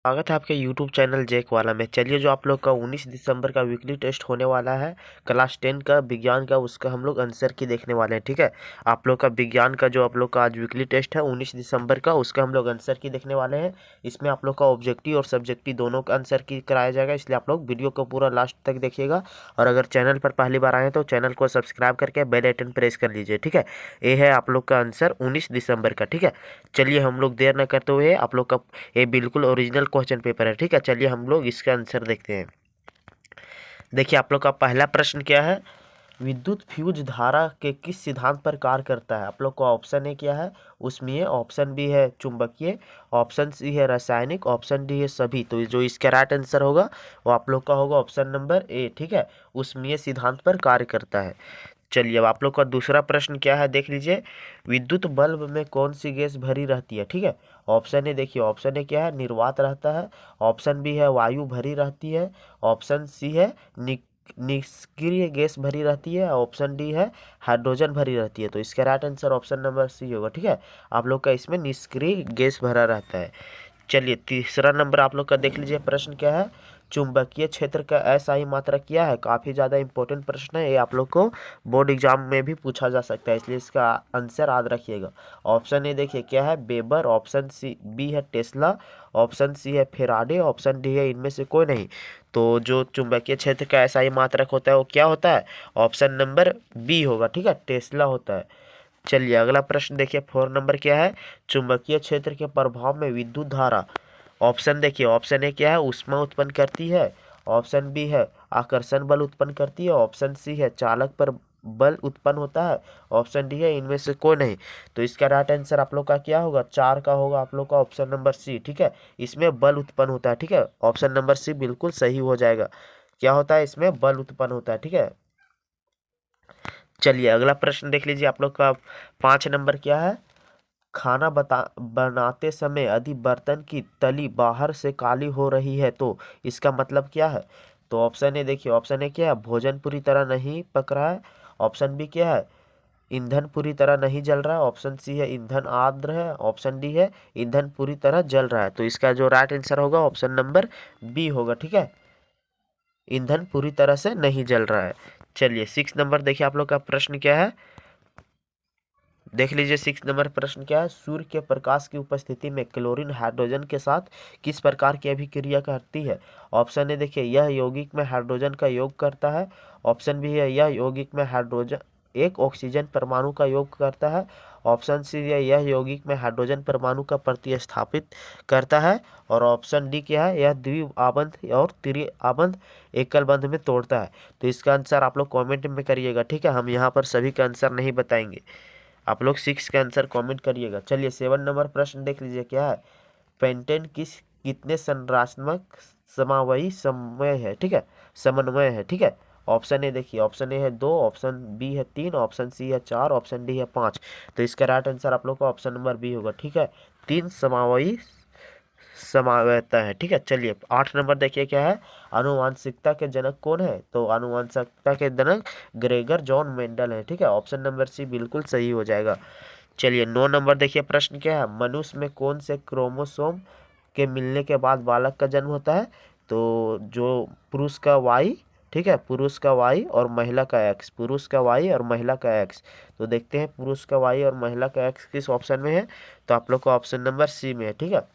स्वागत है आपके YouTube चैनल जैक वाला में। चलिए, जो आप लोग का 19 दिसंबर का वीकली टेस्ट होने वाला है क्लास 10 का विज्ञान का, उसका हम लोग आंसर की देखने वाले हैं। ठीक है, आप लोग का विज्ञान का जो आप लोग का आज वीकली टेस्ट है 19 दिसंबर का, उसका हम लोग आंसर की देखने वाले हैं। इसमें आप लोग का ऑब्जेक्टिव और सब्जेक्टिव दोनों का आंसर की कराया जाएगा, इसलिए आप लोग वीडियो को पूरा लास्ट तक देखिएगा। और अगर चैनल पर पहली बार आए हैं तो चैनल को सब्सक्राइब करके बेल आइकन प्रेस कर लीजिए। ठीक है, ये है आप लोग का आंसर 19 दिसंबर का। ठीक है, चलिए हम लोग देर न करते हुए, आप लोग का ये बिल्कुल ओरिजिनल क्वेश्चन पेपर है। ठीक है, चलिए हम लोग इसका आंसर देखते हैं। देखिए, आप लोग का पहला प्रश्न क्या है, विद्युत फ्यूज धारा के किस सिद्धांत पर कार्य करता है। आप लोग को ऑप्शन ए क्या है उसमें है, ऑप्शन बी है चुंबकीय, ऑप्शन सी है रासायनिक, ऑप्शन डी है सभी। तो जो इसका राइट आंसर होगा वो आप लोग का होगा ऑप्शन नंबर ए। ठीक है, उसमें सिद्धांत पर कार्य करता है। चलिए, अब आप लोग का दूसरा प्रश्न क्या है, देख लीजिए। विद्युत बल्ब में कौन सी गैस भरी रहती है। ठीक है, ऑप्शन ए देखिए, ऑप्शन ए क्या है, निर्वात रहता है, ऑप्शन बी है वायु भरी रहती है, ऑप्शन सी है निष्क्रिय गैस भरी रहती है, ऑप्शन डी है हाइड्रोजन भरी रहती है। तो इसका right answer option number C होगा। ठीक है, आप लोग का इसमें निष्क्रिय गैस भरा रहता है। चलिए, तीसरा नंबर आप लोग का देख लीजिए, प्रश्न क्या है, चुंबकीय क्षेत्र का SI मात्रक क्या है। काफ़ी ज़्यादा इंपॉर्टेंट प्रश्न है ये, आप लोग को बोर्ड एग्जाम में भी पूछा जा सकता है, इसलिए इसका आंसर याद रखिएगा। ऑप्शन ए देखिए क्या है, बेबर, ऑप्शन सी बी है टेस्ला, ऑप्शन सी है फेराडे, ऑप्शन डी है इनमें से कोई नहीं। तो जो चुंबकीय क्षेत्र का SI मात्रक होता है वो क्या होता है, ऑप्शन नंबर बी होगा। ठीक है, टेस्ला होता है। चलिए, अगला प्रश्न देखिए, 4 नंबर क्या है, चुंबकीय क्षेत्र के प्रभाव में विद्युत धारा। ऑप्शन देखिए, ऑप्शन ए क्या है, ऊष्मा उत्पन्न करती है, ऑप्शन बी है आकर्षण बल उत्पन्न करती है, ऑप्शन सी है चालक पर बल उत्पन्न होता है, ऑप्शन डी है इनमें से कोई नहीं। तो इसका राइट आंसर आप लोग का क्या होगा, 4 का होगा आप लोग का ऑप्शन नंबर सी। ठीक है, इसमें बल उत्पन्न होता है। ठीक है, ऑप्शन नंबर सी बिल्कुल सही हो जाएगा। क्या होता है, इसमें बल उत्पन्न होता है। ठीक है, चलिए अगला प्रश्न देख लीजिए, आप लोग का 5 नंबर क्या है, खाना बनाते समय यदि बर्तन की तली बाहर से काली हो रही है तो इसका मतलब क्या है। तो ऑप्शन ए देखिए, ऑप्शन ए क्या है, भोजन पूरी तरह नहीं पक रहा है, ऑप्शन बी क्या है, ईंधन पूरी तरह नहीं जल रहा है, ऑप्शन सी है ईंधन आर्द्र है, ऑप्शन डी है ईंधन पूरी तरह जल रहा है। तो इसका जो राइट आंसर होगा ऑप्शन नंबर बी होगा। ठीक है, ईंधन पूरी तरह से नहीं जल रहा है। चलिए 6 नंबर देखिए, आप लोग का प्रश्न क्या है, देख लीजिए 6 नंबर प्रश्न क्या है, सूर्य के प्रकाश की उपस्थिति में क्लोरीन हाइड्रोजन के साथ किस प्रकार की अभिक्रिया करती है। ऑप्शन ए देखिए, यह यौगिक में हाइड्रोजन का योग करता है, ऑप्शन बी है यह यौगिक में हाइड्रोजन एक ऑक्सीजन परमाणु का योग करता है, ऑप्शन सी है यह यौगिक में हाइड्रोजन परमाणु का प्रतिस्थापित करता है, और ऑप्शन डी क्या है, यह द्विआबंध और त्रिआबंध एकल बंध में तोड़ता है। तो इसका आंसर आप लोग कमेंट में करिएगा। ठीक है, हम यहाँ पर सभी का आंसर नहीं बताएंगे, आप लोग 6 का आंसर कमेंट करिएगा। चलिए 7 नंबर प्रश्न देख लीजिए क्या है, पेंटेन कितने संरचनात्मक समावयी समय है। ठीक है, समन्वय है। ठीक है, ऑप्शन ए देखिए, ऑप्शन ए है 2, ऑप्शन बी है 3, ऑप्शन सी है 4, ऑप्शन डी है 5। तो इसका राइट आंसर आप लोग का ऑप्शन नंबर बी होगा। ठीक है, 3 समावयी समावयता है। ठीक है, चलिए 8 नंबर देखिए क्या है, आनुवांशिकता के जनक कौन है। तो आनुवांशिकता के जनक ग्रेगर जॉन मेंडल है। ठीक है, ऑप्शन नंबर सी बिल्कुल सही हो जाएगा। चलिए 9 नंबर देखिए, प्रश्न क्या है, मनुष्य में कौन से क्रोमोसोम के मिलने के बाद बालक का जन्म होता है। तो जो पुरुष का वाई, ठीक है, पुरुष का वाई और महिला का एक्स, पुरुष का वाई और महिला का एक्स। तो देखते हैं पुरुष का वाई और महिला का एक्स किस ऑप्शन में है। तो आप लोग का ऑप्शन नंबर सी में है। ठीक है,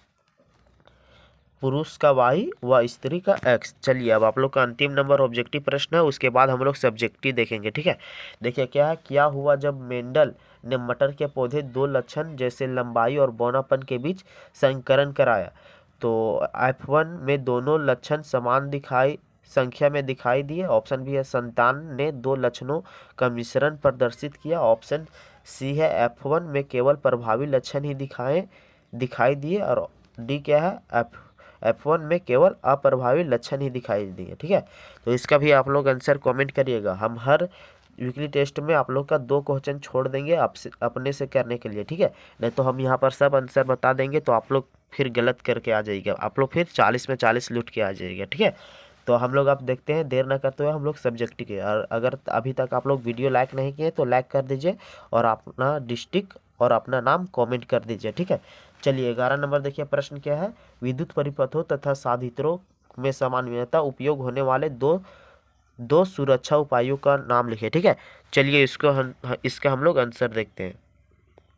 पुरुष का वाई व स्त्री का एक्स। चलिए अब आप लोग का अंतिम नंबर ऑब्जेक्टिव प्रश्न है, उसके बाद हम लोग सब्जेक्टिव देखेंगे। ठीक है, देखिए क्या है, क्या हुआ जब मेंडल ने मटर के पौधे दो लक्षण जैसे लंबाई और बौनापन के बीच संकरण कराया। तो F1 में दोनों लक्षण समान दिखाई संख्या में दिखाई दिए, ऑप्शन बी है संतान ने दो लक्षणों का मिश्रण प्रदर्शित किया, ऑप्शन सी है F1 में केवल प्रभावी लक्षण ही दिखाई दिए, और डी क्या है, F1 में केवल अप्रभावी लक्षण ही दिखाई दिए। ठीक है, तो इसका भी आप लोग आंसर कमेंट करिएगा। हम हर वीकली टेस्ट में आप लोग का 2 क्वेश्चन छोड़ देंगे आपसे अपने से करने के लिए। ठीक है, नहीं तो हम यहाँ पर सब आंसर बता देंगे तो आप लोग फिर गलत करके आ जाइएगा, आप लोग फिर 40 में 40 लूट के आ जाइएगा। ठीक है, तो हम लोग अब देखते हैं, देर ना करते हुए हम लोग सब्जेक्ट के, और अगर अभी तक आप लोग वीडियो लाइक नहीं किए तो लाइक कर दीजिए और अपना डिस्ट्रिक्ट और अपना नाम कमेंट कर दीजिए। ठीक है, चलिए 11 नंबर देखिए प्रश्न क्या है, विद्युत परिपथों तथा साधित्रों में सामान्यतः उपयोग होने वाले दो सुरक्षा उपायों का नाम लिखे। ठीक है, चलिए इसका हम लोग आंसर देखते हैं।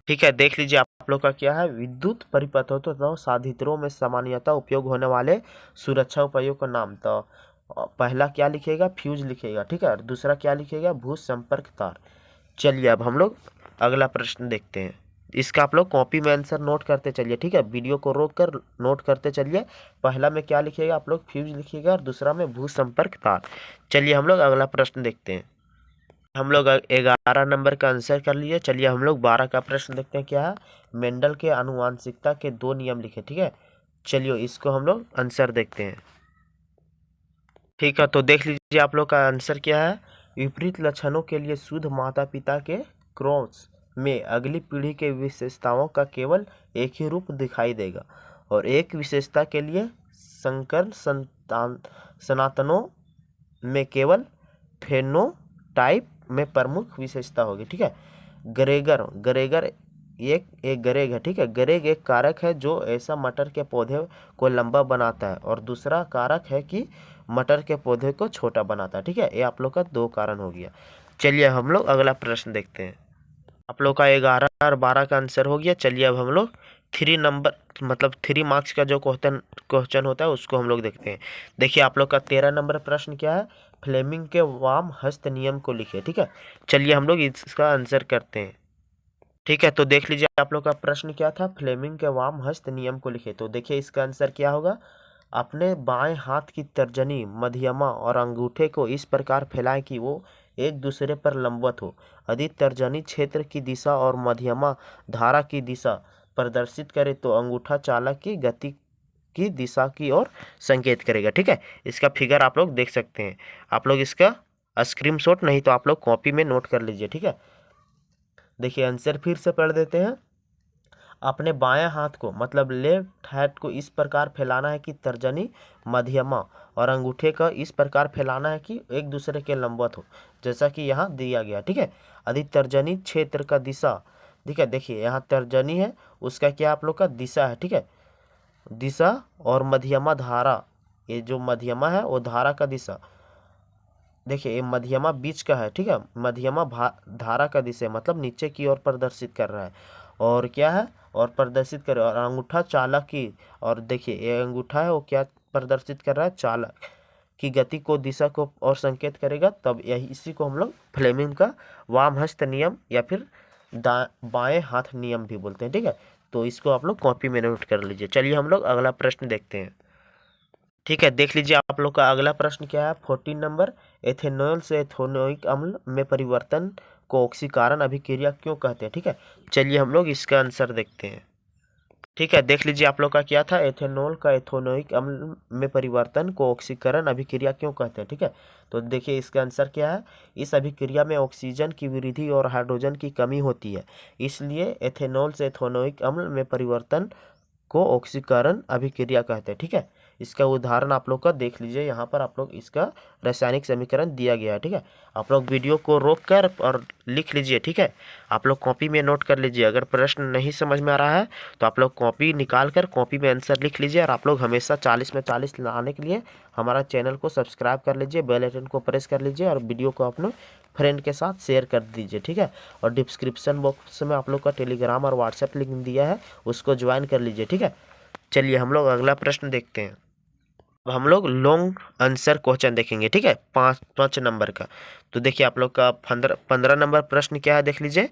ठीक है, देख लीजिए आप लोग का क्या है, विद्युत परिपथों तथा साधित्रों में सामान्यतः उपयोग होने वाले सुरक्षा उपायों का नाम। तो पहला क्या लिखेगा, फ्यूज लिखेगा। ठीक है, और दूसरा क्या लिखेगा, भू संपर्क तार। चलिए अब हम लोग अगला प्रश्न देखते हैं। इसका आप लोग कॉपी में आंसर नोट करते चलिए। ठीक है, वीडियो को रोक कर नोट करते चलिए। पहला में क्या लिखिएगा आप लोग, फ्यूज लिखिएगा, और दूसरा में भू संपर्क तार। चलिए हम लोग अगला प्रश्न देखते हैं। हम लोग 11 नंबर का आंसर कर लिए। चलिए हम लोग 12 का प्रश्न देखते हैं क्या है, मेंडल के आनुवांशिकता के 2 नियम लिखे। ठीक है, चलिए इसको हम लोग आंसर देखते हैं। ठीक है, तो देख लीजिए आप लोग का आंसर क्या है, विपरीत लक्षणों के लिए शुद्ध माता पिता के क्रॉस में अगली पीढ़ी के विशेषताओं का केवल एक ही रूप दिखाई देगा, और एक विशेषता के लिए संकर सनातनों में केवल फेनोटाइप में प्रमुख विशेषता होगी। ठीक है, गरेगर गरेगर एक गरेग है। ठीक है, गरेग एक कारक है जो ऐसा मटर के पौधे को लंबा बनाता है, और दूसरा कारक है कि मटर के पौधे को छोटा बनाता है। ठीक है, ये आप लोग का 2 कारण हो गया। चलिए हम लोग अगला प्रश्न देखते हैं। आप लोग का 11 और 12 का आंसर हो गया। चलिए अब हम लोग 3 नंबर मतलब 3 मार्क्स का जो क्वेश्चन होता है उसको हम लोग देखते हैं। देखिए आप लोग का 13 नंबर प्रश्न क्या है, फ्लेमिंग के वाम हस्त नियम को लिखिए। ठीक है, चलिए हम लोग इसका आंसर करते हैं। ठीक है, तो देख लीजिए आप लोग का प्रश्न क्या था, फ्लेमिंग के वाम हस्त नियम को लिखे। तो देखिए इसका आंसर क्या होगा, अपने बाएं हाथ की तर्जनी, मध्यमा और अंगूठे को इस प्रकार फैलाएं कि वो एक दूसरे पर लंबवत हो। यदि तर्जनी क्षेत्र की दिशा और मध्यमा धारा की दिशा प्रदर्शित करे तो अंगूठा चालक की गति की दिशा की ओर संकेत करेगा। ठीक है, इसका फिगर आप लोग देख सकते हैं। आप लोग इसका स्क्रीनशॉट नहीं तो आप लोग कॉपी में नोट कर लीजिए। ठीक है, देखिए आंसर फिर से पढ़ देते हैं। अपने बाएं हाथ को मतलब लेफ्ट हैंड को इस प्रकार फैलाना है कि तर्जनी, मध्यमा और अंगूठे का इस प्रकार फैलाना है कि एक दूसरे के लंबवत हो, जैसा कि यहाँ दिया गया। ठीक है, यदि तर्जनी क्षेत्र का दिशा, ठीक है, देखिए यहाँ तर्जनी है, उसका क्या आप लोग का दिशा है। ठीक है, दिशा और मध्यमा धारा, ये जो मध्यमा है वो धारा का दिशा, देखिए ये मध्यमा बीच का है। ठीक है, मध्यमा धारा का दिशा मतलब नीचे की ओर प्रदर्शित कर रहा है, और क्या है, और प्रदर्शित कर, और अंगूठा चालक की, और देखिए ये अंगूठा है वो क्या प्रदर्शित कर रहा है, चालक की गति को, दिशा को और संकेत करेगा। तब यही इसी को हम लोग फ्लेमिंग का वाम हस्त नियम या फिर बाएं हाथ नियम भी बोलते हैं। ठीक है, तो इसको आप लोग कॉपी में नोट कर लीजिए। चलिए हम लोग अगला प्रश्न देखते हैं। ठीक है, देख लीजिए आप लोग का अगला प्रश्न क्या है, 14 नंबर, एथेनॉल से एथेनोइक अम्ल में परिवर्तन को ऑक्सीकरण अभिक्रिया क्यों कहते हैं। ठीक है, चलिए हम लोग इसका आंसर देखते हैं। ठीक है, देख लीजिए आप लोग का क्या था, एथेनॉल का एथेनोइक अम्ल में परिवर्तन को ऑक्सीकरण अभिक्रिया क्यों कहते हैं। ठीक है, तो देखिए इसका आंसर क्या है, इस अभिक्रिया में ऑक्सीजन की वृद्धि और हाइड्रोजन की कमी होती है, इसलिए एथेनॉल से एथेनोइक अम्ल में परिवर्तन को ऑक्सीकरण अभिक्रिया कहते हैं। ठीक है, इसका उदाहरण आप लोग का देख लीजिए, यहाँ पर आप लोग इसका रासायनिक समीकरण दिया गया है। ठीक है, आप लोग वीडियो को रोक कर और लिख लीजिए। ठीक है, आप लोग कॉपी में नोट कर लीजिए। अगर प्रश्न नहीं समझ में आ रहा है तो आप लोग कॉपी निकाल कर कॉपी में आंसर लिख लीजिए, और आप लोग हमेशा 40 में 40 लाने के लिए हमारा चैनल को सब्सक्राइब कर लीजिए, बेल आइकन को प्रेस कर लीजिए, और वीडियो को अपने फ्रेंड के साथ शेयर कर दीजिए। ठीक है, और डिस्क्रिप्शन बॉक्स में आप लोग का टेलीग्राम और व्हाट्सएप लिंक दिया है, उसको ज्वाइन कर लीजिए। ठीक है, चलिए हम लोग अगला प्रश्न देखते हैं। अब हम लोग लॉन्ग आंसर क्वेश्चन देखेंगे। ठीक है, 5 नंबर का। तो देखिए आप लोग का 15 नंबर प्रश्न क्या है, देख लीजिए।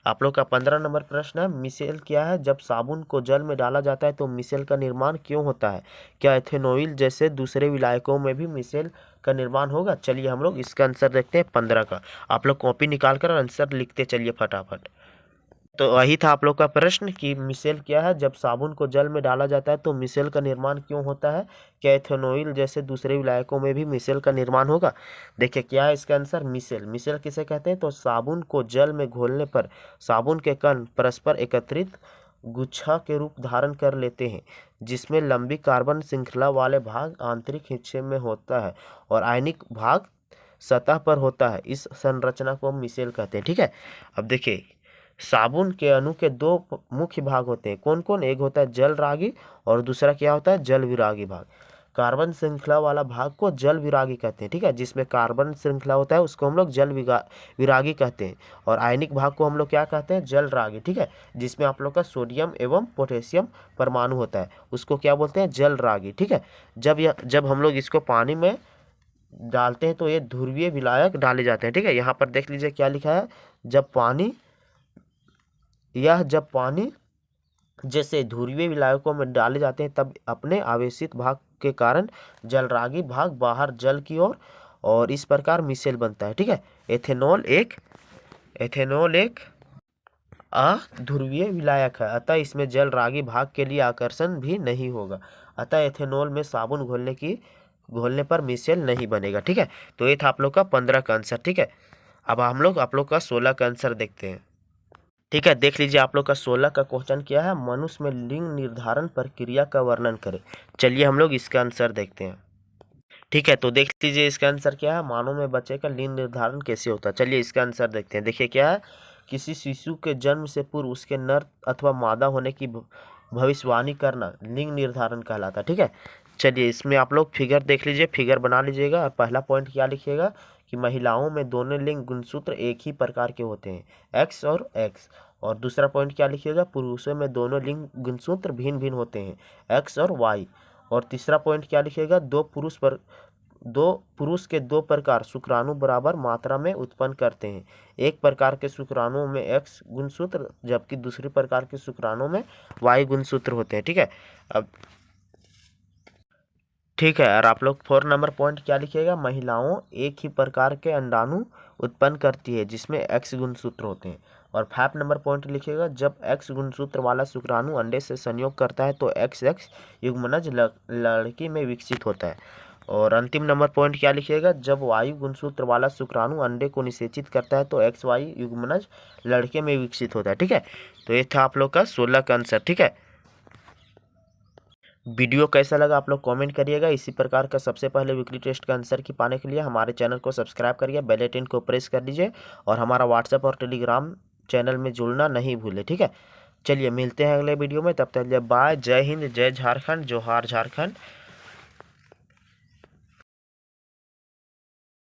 आप लोग का 15 नंबर प्रश्न है, मिसेल क्या है, जब साबुन को जल में डाला जाता है तो मिसेल का निर्माण क्यों होता है, क्या एथेनॉइल जैसे दूसरे विलायकों में भी मिसेल का निर्माण होगा। चलिए हम लोग इसका आंसर देखते हैं 15 का। आप लोग कॉपी निकाल कर आंसर लिखते चलिए फटाफट। तो वही था आप लोग का प्रश्न कि मिसेल क्या है, जब साबुन को जल में डाला जाता है तो मिसेल का निर्माण क्यों होता है, क्या एथेनॉइल जैसे दूसरे विलायकों में भी मिसेल का निर्माण होगा। देखिए क्या है इसका आंसर, मिसेल। मिसेल किसे कहते हैं, तो साबुन को जल में घोलने पर साबुन के कण परस्पर एकत्रित गुच्छा के रूप धारण कर लेते हैं, जिसमें लंबी कार्बन श्रृंखला वाले भाग आंतरिक हिस्से में होता है और आयनिक भाग सतह पर होता है। इस संरचना को हम मिसेल कहते हैं। ठीक है, अब देखिए साबुन के अणु के दो मुख्य भाग होते हैं, कौन कौन? एक होता है जल रागी और दूसरा क्या होता है? जल विरागी भाग। कार्बन श्रृंखला वाला भाग को जल विरागी कहते हैं, ठीक है। जिसमें कार्बन श्रृंखला होता है उसको हम लोग विरागी कहते हैं। और आयनिक भाग को हम लोग क्या कहते हैं? जल रागी, ठीक है। जिसमें आप लोग का सोडियम एवं पोटेशियम परमाणु होता है उसको क्या बोलते हैं? जल रागी, ठीक है। जब हम लोग इसको पानी में डालते हैं तो ये ध्रुवीय विलायक डाले जाते हैं, ठीक है। यहाँ पर देख लीजिए क्या लिखा है, जब पानी जैसे ध्रुवीय विलायकों में डाले जाते हैं तब अपने आवेशित भाग के कारण जलरागी भाग बाहर जल की ओर और इस प्रकार मिसेल बनता है, ठीक है। एथेनॉल एक अध्रुवीय विलायक है, अतः इसमें जलरागी भाग के लिए आकर्षण भी नहीं होगा, अतः एथेनॉल में साबुन घोलने पर मिसेल नहीं बनेगा, ठीक है। तो ये था आप लोग का 15 का आंसर, ठीक है। अब हम लोग आप लोग का 16 का आंसर देखते हैं, ठीक है। देख लीजिए आप लोग का 16 का क्वेश्चन क्या है, मनुष्य में लिंग निर्धारण प्रक्रिया का वर्णन करें। चलिए हम लोग इसका आंसर देखते हैं, ठीक है। तो देख लीजिए इसका आंसर क्या है, मानव में बच्चे का लिंग निर्धारण कैसे होता है। चलिए इसका आंसर देखते हैं। देखिए क्या है, किसी शिशु के जन्म से पूर्व उसके नर अथवा मादा होने की भविष्यवाणी करना लिंग निर्धारण कहलाता है, ठीक है। चलिए इसमें आप लोग फिगर देख लीजिए, फिगर बना लीजिएगा। और पहला पॉइंट क्या लिखिएगा कि महिलाओं में दोनों लिंग गुणसूत्र एक ही प्रकार के होते हैं, एक्स और एक्स। और दूसरा पॉइंट क्या लिखिएगा, पुरुषों में दोनों लिंग गुणसूत्र भिन्न भिन्न होते हैं, एक्स और वाई। और तीसरा पॉइंट क्या लिखिएगा, दो पुरुष के दो प्रकार शुक्राणु बराबर मात्रा में उत्पन्न करते हैं, एक प्रकार के शुक्राणुओं में एक्स गुणसूत्र जबकि दूसरी प्रकार के शुक्राणुओं में वाई गुणसूत्र होते हैं, ठीक है। अब ठीक है, और आप लोग 4 नंबर पॉइंट क्या लिखिएगा, महिलाओं एक ही प्रकार के अंडाणु उत्पन्न करती है जिसमें एक्स गुणसूत्र होते हैं। और 5 नंबर पॉइंट लिखिएगा, जब एक्स गुणसूत्र वाला शुक्राणु अंडे से संयोग करता है तो एक्स एक्स युग्मनज लड़की में विकसित होता है। और अंतिम नंबर पॉइंट क्या लिखिएगा, जब वायु गुणसूत्र वाला शुक्राणु अंडे को निषेचित करता है तो एक्स वाई युग्मनज लड़के में विकसित होता है, ठीक है। तो ये था आप लोग का 16 का आंसर, ठीक है। वीडियो कैसा लगा आप लोग कमेंट करिएगा। इसी प्रकार का सबसे पहले वीकली टेस्ट का आंसर की पाने के लिए हमारे चैनल को सब्सक्राइब करिए, बेल आइकन को प्रेस कर लीजिए और हमारा व्हाट्सएप और टेलीग्राम चैनल में जुड़ना नहीं भूलें, ठीक है। चलिए मिलते हैं अगले वीडियो में, तब तक बाय। जय हिंद, जय झारखंड, जोहार झारखंड।